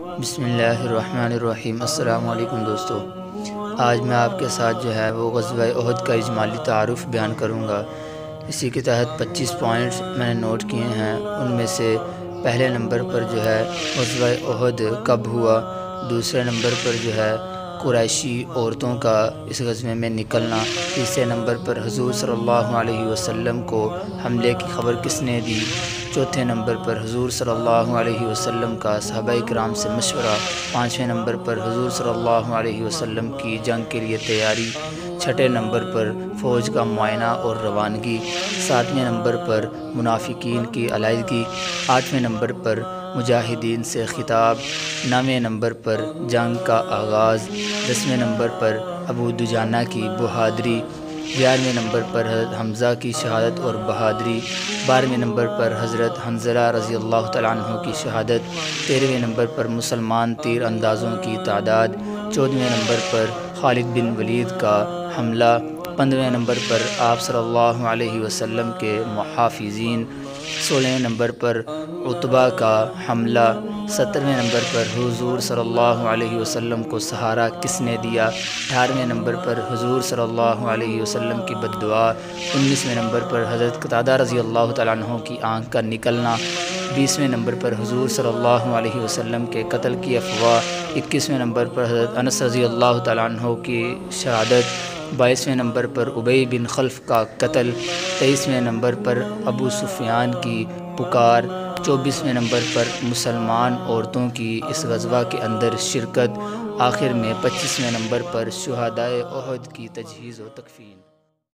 بسم اللہ الرحمن الرحیم۔ السلام علیکم دوستو، آج میں آپ کے ساتھ وہ غزوہ احد کا اجمالی تعارف بیان کروں گا۔ اسی کے تحت 25 پوائنٹس میں نے نوٹ کیے ہیں۔ ان میں سے پہلے نمبر پر غزوہ احد کب ہوا، دوسرے نمبر پر قریشی عورتوں کا اس غزوے میں نکلنا، تیسرے نمبر پر حضور صلی اللہ علیہ وسلم کو حملے کی خبر کس نے دی، چوتھے نمبر پر حضور صلی اللہ علیہ وسلم کا صحابہ کرام سے مشورہ، پانچویں نمبر پر حضور صلی اللہ علیہ وسلم کی جنگ کے لیے تیاری، چھٹے نمبر پر فوج کا معائنہ اور روانگی، ساتویں نمبر پر منافقین کی علیحدگی، آٹھویں نمبر پر مجاہدین سے خطاب، نویں نمبر پر جنگ کا آغاز، 10ویں نمبر پر ابو دجانہ کی بہادری، 11ویں نمبر پر حضرت حمزہ کی شہادت اور بہادری، 12ویں نمبر پر حضرت حنظلہ رضی اللہ تعالیٰ عنہ کی شہادت، 13ویں نمبر پر مسلمان تیر اندازوں کی تعداد، 14ویں نمبر پر خالد بن ولید کا حملہ، 15ویں نمبر پر آپ صلی اللہ علیہ وسلم کے محافظین، 16ویں نمبر پر عتبہ کا حملہ، 17ویں نمبر پر حضور صلی اللہ علیہ وسلم کو سہارا کس نے دیا، 18ویں نمبر پر حضور صلی اللہ علیہ وسلم کی بد دعا، 19ویں نمبر پر حضرت قتادہ رضی اللہ تعالیٰ عنہ کی آنکھ کا نکلنا، 20ویں نمبر پر حضور صلی اللہ علیہ وسلم کے قتل کی افواہ، 21ویں نمبر پر حضرت انس رضی اللہ تعالیٰ عنہ کی شہادت، 22ویں نمبر پر ابی بن خلف کا قتل، 23ویں نمبر پر ابو سفیان کی پکار، 24ویں نمبر پر مسلمان عورتوں کی اس غزوہ کے اندر شرکت، آخر میں 25ویں نمبر پر شہدائے احد کی تجہیز و تکفین۔